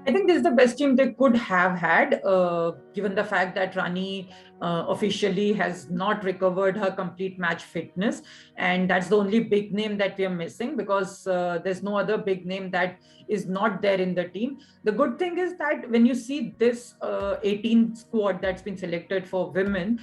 I think this is the best team they could have had, given the fact that Rani officially has not recovered her complete match fitness. And that's the only big name that we are missing, because there's no other big name that is not there in the team. The good thing is that when you see this 18 squad that's been selected for women,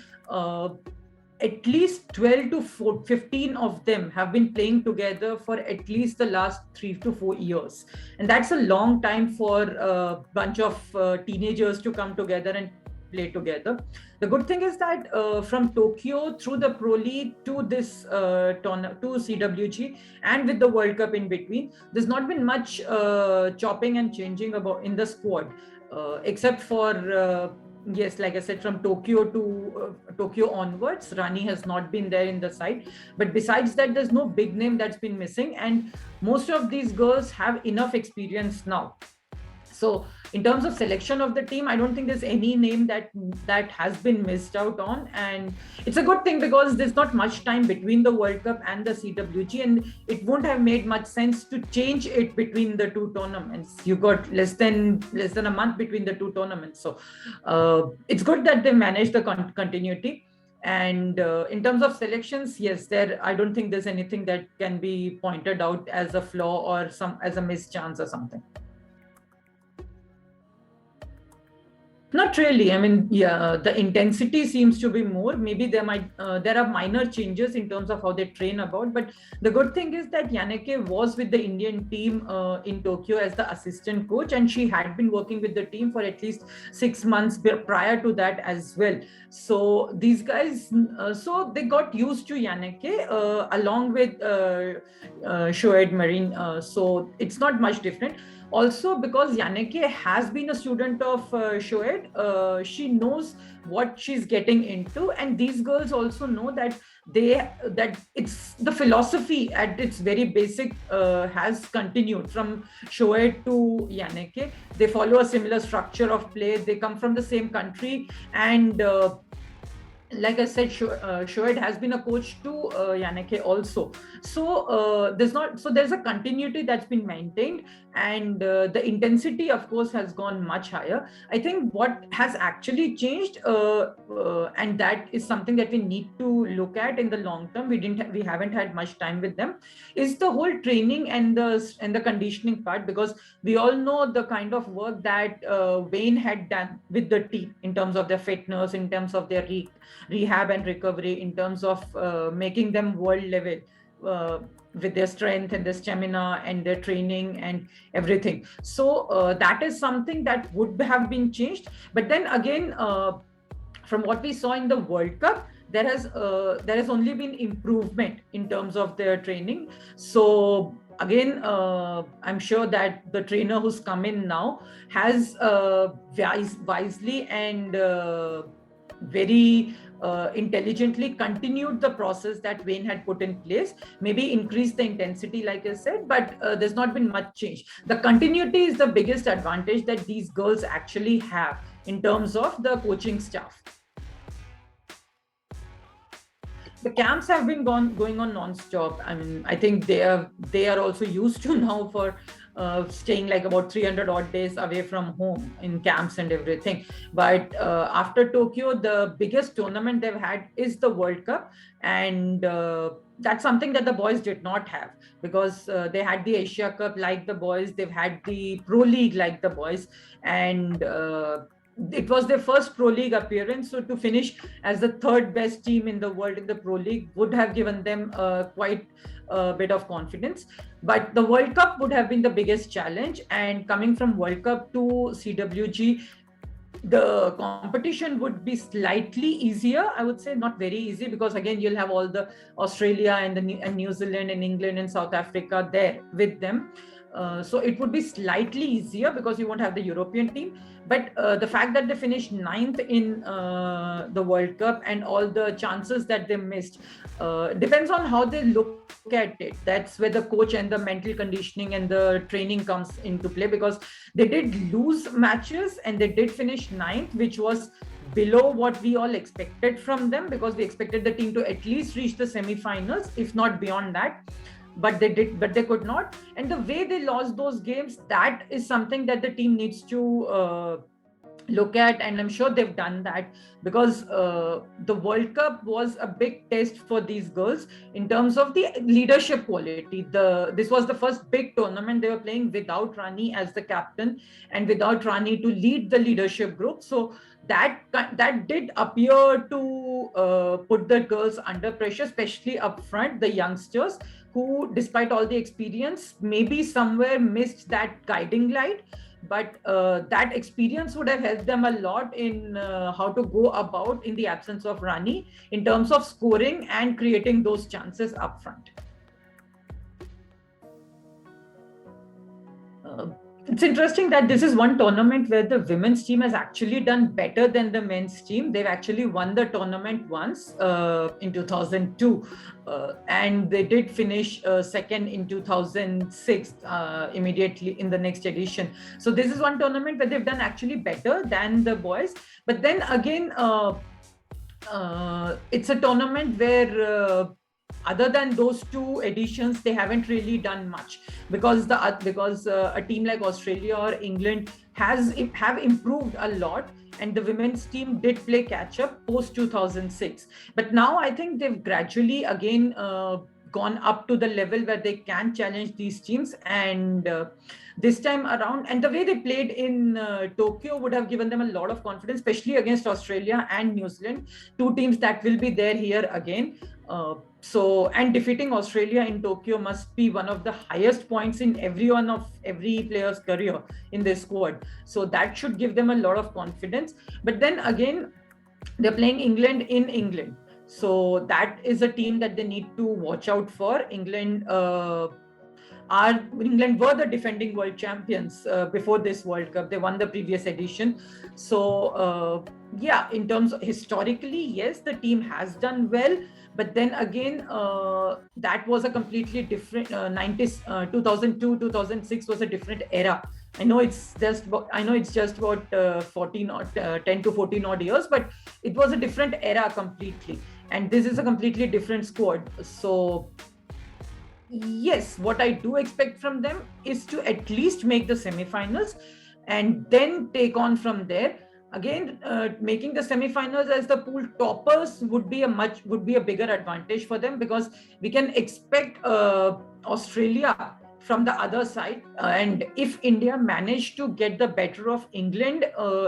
at least 12 to 15 of them have been playing together for at least the last 3 to 4 years, and that's a long time for a bunch of teenagers to come together and play together. The good thing is that from Tokyo through the Pro League to this to CWG, and with the World Cup in between, there's not been much chopping and changing about in the squad, except for yes, like I said, from Tokyo to Tokyo onwards, Rani has not been there in the side. But besides that, there's no big name that's been missing, and most of these girls have enough experience now. So in terms of selection of the team, I don't think there's any name that has been missed out on, and it's a good thing because there's not much time between the World Cup and the CWG, and it won't have made much sense to change it between the two tournaments. You got less than a month between the two tournaments, so it's good that they managed the continuity. And in terms of selections, yes, I don't think there's anything that can be pointed out as a flaw or as a missed chance or something. Not really. I mean, yeah, the intensity seems to be more. Maybe there are minor changes in terms of how they train about. But the good thing is that Yaneke was with the Indian team in Tokyo as the assistant coach, and she had been working with the team for at least 6 months prior to that as well. So these guys, so they got used to Yaneke along with Shoaib Marine. So it's not much different. Also, because Yaneke has been a student of Shoaib, she knows what she's getting into, and these girls also know that it's the philosophy at its very basic has continued from Shoaib to Yaneke. They follow a similar structure of play. They come from the same country, and like I said, Shoaib has been a coach to Yaneke also. So there's a continuity that's been maintained, and the intensity, of course, has gone much higher. I think what has actually changed, and that is something that we need to look at in the long term. We haven't had much time with them, is the whole training and the conditioning part, because we all know the kind of work that Wayne had done with the team in terms of their fitness, in terms of their rehab and recovery, in terms of making them world level with their strength and their stamina and their training and everything. So that is something that would have been changed. But then again, from what we saw in the World Cup, there has only been improvement in terms of their training. So again, I'm sure that the trainer who's come in now has wisely and very intelligently continued the process that Wayne had put in place, maybe increased the intensity, like I said, but there's not been much change. The continuity is the biggest advantage that these girls actually have in terms of the coaching staff. The camps have been going on non-stop. I mean, I think they are also used to now for staying like about 300 odd days away from home in camps and everything. But after Tokyo, the biggest tournament they've had is the World Cup, and that's something that the boys did not have, because they had the Asia Cup like the boys, they've had the Pro League like the boys, and it was their first Pro League appearance. So to finish as the third best team in the world in the Pro League would have given them quite a bit of confidence. But the World Cup would have been the biggest challenge. And coming from World Cup to CWG, the competition would be slightly easier. I would say not very easy, because again, you'll have all the Australia and New Zealand and England and South Africa there with them. So it would be slightly easier because you won't have the European team. But the fact that they finished 9th in the World Cup and all the chances that they missed depends on how they look at it. That's where the coach and the mental conditioning and the training comes into play, because they did lose matches and they did finish 9th, which was below what we all expected from them, because we expected the team to at least reach the semi-finals, if not beyond that. but they could not. And the way they lost those games, that is something that the team needs to look at, and I'm sure they've done that, because the World Cup was a big test for these girls in terms of the leadership quality. This was the first big tournament they were playing without Rani as the captain and without Rani to lead the leadership group. So that did appear to put the girls under pressure, especially up front, the youngsters who, despite all the experience, maybe somewhere missed that guiding light. But that experience would have helped them a lot in how to go about in the absence of Rani in terms of scoring and creating those chances up front. It's interesting that this is one tournament where the women's team has actually done better than the men's team. They've actually won the tournament once in 2002, and they did finish second in 2006 immediately in the next edition. So this is one tournament where they've done actually better than the boys. But then again, it's a tournament where other than those two editions, they haven't really done much, because a team like Australia or England have improved a lot, and the women's team did play catch up post 2006. But now I think they've gradually again gone up to the level where they can challenge these teams, and this time around, and the way they played in Tokyo would have given them a lot of confidence, especially against Australia and New Zealand, two teams that will be there here again. And defeating Australia in Tokyo must be one of the highest points in every player's career in their squad. So that should give them a lot of confidence. But then again, they're playing England in England. So that is a team that they need to watch out for. England were the defending world champions before this World Cup. They won the previous edition. So in terms of historically, yes, the team has done well. But then again, that was a completely different 2002, 2006 was a different era. I know it's just about 10 to 14 odd years, but it was a different era completely. And this is a completely different squad. So yes, what I do expect from them is to at least make the semifinals and then take on from there. Again, making the semifinals as the pool toppers would be a bigger advantage for them, because we can expect Australia from the other side, and if India manage to get the better of England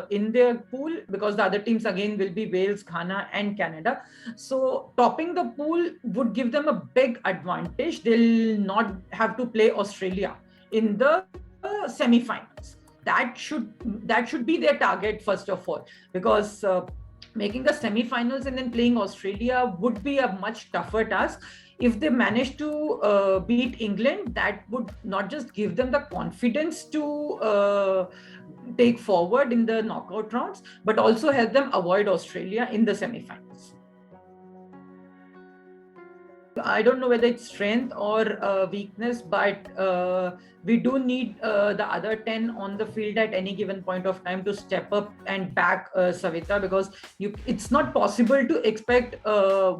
in their pool, because the other teams again will be Wales, Ghana and Canada, so topping the pool would give them a big advantage. They'll not have to play Australia in the semifinals. That should be their target first of all, because making the semi-finals and then playing Australia would be a much tougher task. If they manage to beat England, that would not just give them the confidence to take forward in the knockout rounds, but also help them avoid Australia in the semi-finals. I don't know whether it's strength or weakness, but we do need the other 10 on the field at any given point of time to step up and back Savita, because it's not possible to expect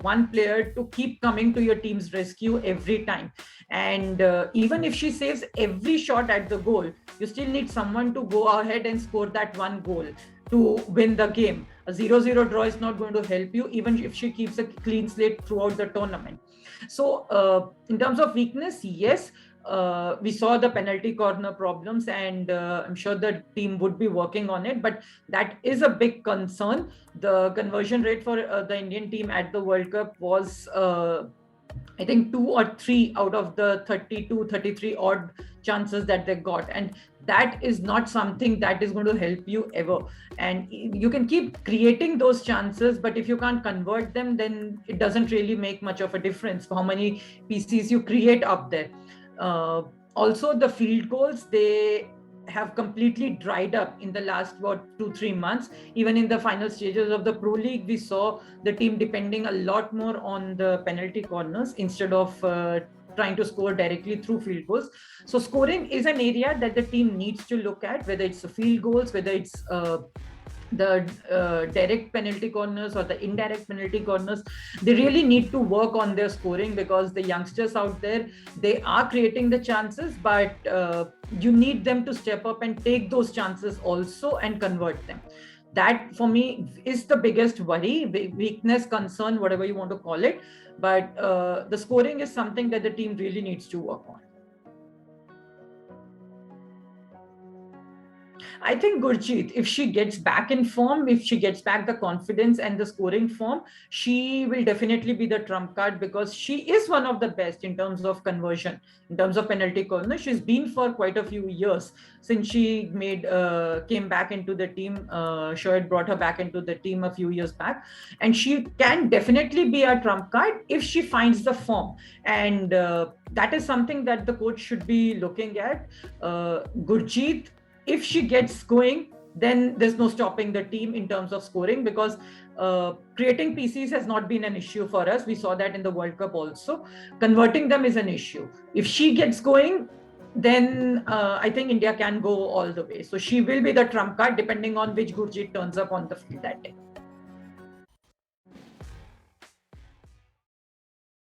one player to keep coming to your team's rescue every time. And even if she saves every shot at the goal, you still need someone to go ahead and score that one goal to win the game. A 0-0 draw is not going to help you, even if she keeps a clean slate throughout the tournament. So in terms of weakness, yes, we saw the penalty corner problems, and I'm sure the team would be working on it, but that is a big concern. The conversion rate for the Indian team at the World Cup was I think 2 or 3 out of the 32, 33 odd chances that they got. And that is not something that is going to help you ever. And you can keep creating those chances, but if you can't convert them, then it doesn't really make much of a difference for how many PCs you create up there. Also, the field goals, they have completely dried up in the last about 2-3 months. Even in the final stages of the Pro League, we saw the team depending a lot more on the penalty corners instead of trying to score directly through field goals. So scoring is an area that the team needs to look at, whether it's the field goals, whether it's the direct penalty corners or the indirect penalty corners, they really need to work on their scoring, because the youngsters out there, they are creating the chances, but you need them to step up and take those chances also and convert them. That for me is the biggest worry, weakness, concern, whatever you want to call it. But the scoring is something that the team really needs to work on. I think Gurjeet, if she gets back in form, if she gets back the confidence and the scoring form, she will definitely be the trump card, because she is one of the best in terms of conversion, in terms of penalty corner. She's been for quite a few years since she came back into the team. Shoaib brought her back into the team a few years back, and she can definitely be a trump card if she finds the form. And that is something that the coach should be looking at. Gurjeet, if she gets going, then there's no stopping the team in terms of scoring, because creating PCs has not been an issue for us. We saw that in the World Cup also. Converting them is an issue. If she gets going, then I think India can go all the way. So she will be the trump card, depending on which Gurjeet turns up on the field that day.